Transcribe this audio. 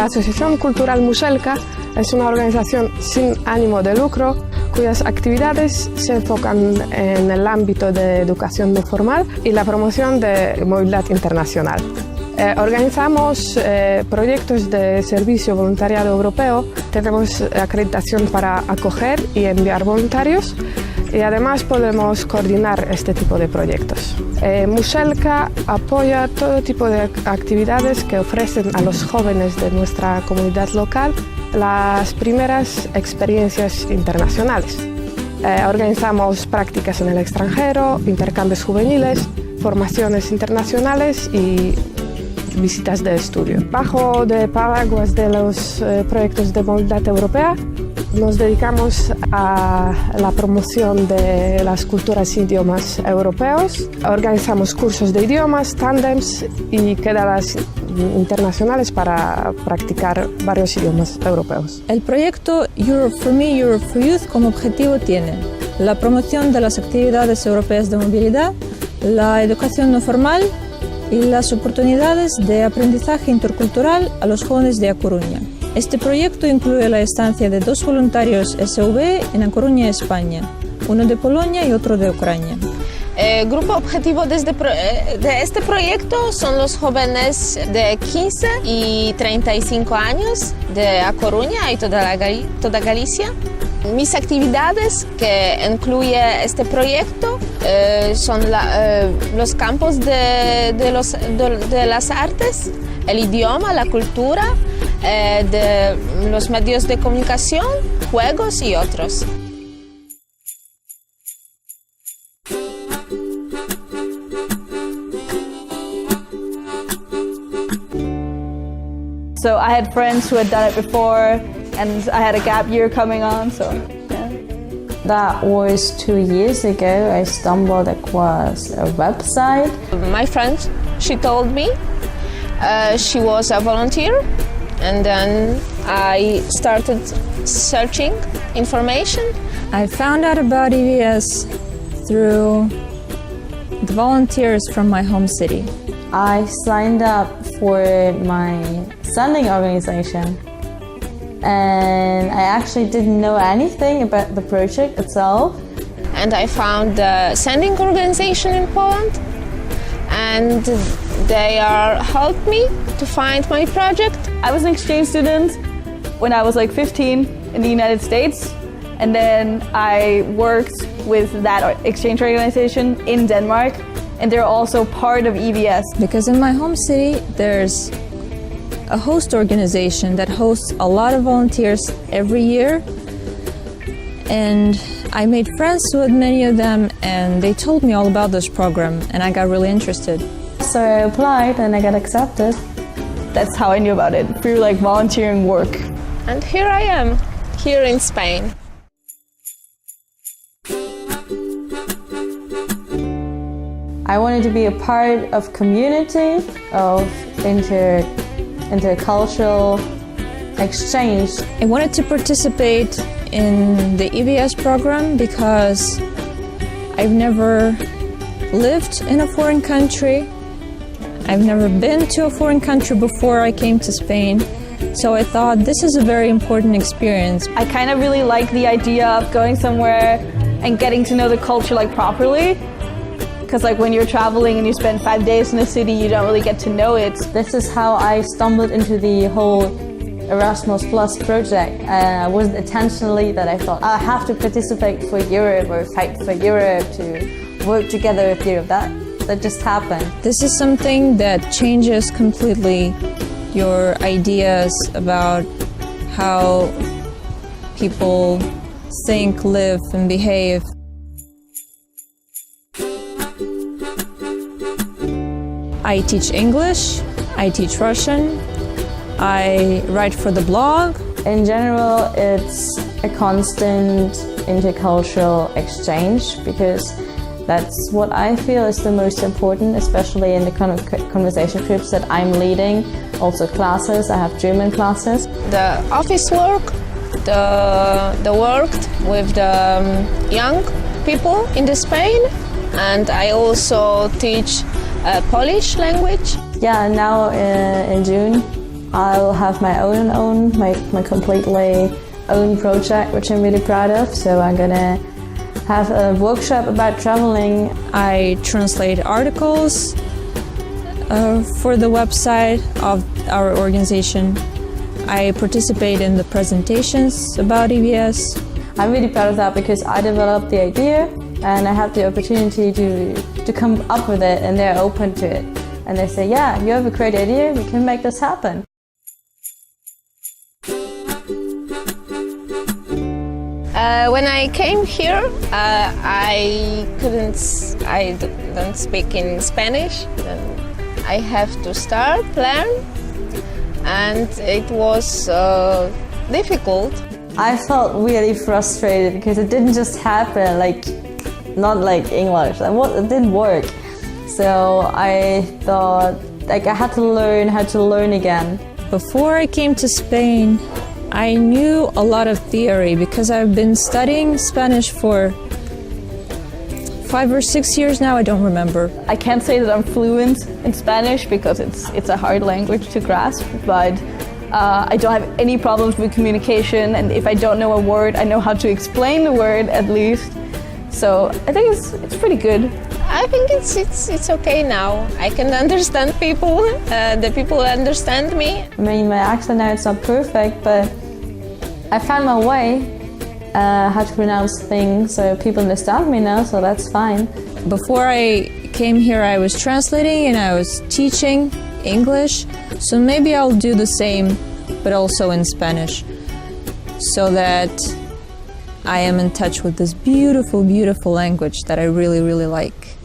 Asociación Cultural Muxelka es una organización sin ánimo de lucro cuyas actividades se enfocan en el ámbito de educación no formal y la promoción de movilidad internacional. Organizamos proyectos de servicio voluntariado europeo, tenemos acreditación para acoger y enviar voluntarios y además podemos coordinar este tipo de proyectos. Muxelka apoya todo tipo de actividades que ofrecen a los jóvenes de nuestra comunidad local las primeras experiencias internacionales. Organizamos prácticas en el extranjero, intercambios juveniles, formaciones internacionales y visitas de estudio. Bajo el paraguas de los proyectos de movilidad europea, nos dedicamos a la promoción de las culturas e idiomas europeos. Organizamos cursos de idiomas, tándems y quedadas internacionales para practicar varios idiomas europeos. El proyecto Europe for Me, Europe for Youth como objetivo tiene la promoción de las actividades europeas de movilidad, la educación no formal y las oportunidades de aprendizaje intercultural a los jóvenes de A Coruña. Este proyecto incluye la estancia de 2 voluntarios SV en A Coruña, España, uno de Polonia y otro de Ucrania. El grupo objetivo de este proyecto son los jóvenes de 15 y 35 años de A Coruña y toda Galicia. Mis actividades que incluye este proyecto son los campos de las artes, el idioma, la cultura, de los medios de comunicación, juegos y otros. So I had friends who had done it before, and I had a gap year coming on, so yeah. That was 2 years ago. I stumbled across a website. My friend, she told me she was a volunteer, and then I started searching information. I found out about EVS through the volunteers from my home city. I signed up for my sending organization, and I actually didn't know anything about the project itself. And I found the sending organization in Poland, and they helped me to find my project. I was an exchange student when I was like 15 in the United States, and then I worked with that exchange organization in Denmark, and they're also part of EVS. Because in my home city, there's a host organization that hosts a lot of volunteers every year, and I made friends with many of them, and they told me all about this program, and I got really interested. So I applied and I got accepted. That's how I knew about it, through like volunteering work. And here I am, here in Spain. I wanted to be a part of community, of intercultural exchange. I wanted to participate in the EVS program because I've never lived in a foreign country. I've never been to a foreign country before I came to Spain. So I thought this is a very important experience. I kind of really like the idea of going somewhere and getting to know the culture like properly. Because like when you're traveling and you spend 5 days in a city, you don't really get to know it. This is how I stumbled into the whole Erasmus Plus project. It wasn't intentionally that I thought I have to participate for Europe or fight for Europe to work together with Europe. That just happened. This is something that changes completely your ideas about how people think, live, and behave. I teach English, I teach Russian, I write for the blog. In general, it's a constant intercultural exchange because that's what I feel is the most important, especially in the kind of conversation groups that I'm leading. Also classes, I have German classes. The office work, the work with the young people in the Spain, and I also teach Polish language. Yeah, now in June I'll have my completely own project, which I'm really proud of. So I'm gonna have a workshop about traveling. I translate articles for the website of our organization. I participate in the presentations about EBS. I'm really proud of that because I developed the idea and I had the opportunity to come up with it, and they're open to it. And they say, yeah, you have a great idea, we can make this happen. When I came here, I didn't speak in Spanish. I have to learn, and it was difficult. I felt really frustrated because it didn't just happen, not like English. It didn't work. So I thought I had to learn how to learn again. Before I came to Spain, I knew a lot of theory because I've been studying Spanish for 5 or 6 years now, I don't remember. I can't say that I'm fluent in Spanish because it's a hard language to grasp, but I don't have any problems with communication, and if I don't know a word, I know how to explain the word at least. So I think it's pretty good. I think it's okay now. I can understand people. The people understand me. I mean, my accent now, it's not perfect, but I found my way how to pronounce things so people understand me now, so that's fine. Before I came here, I was translating and I was teaching English, so maybe I'll do the same, but also in Spanish, so that I am in touch with this beautiful, beautiful language that I really, really like.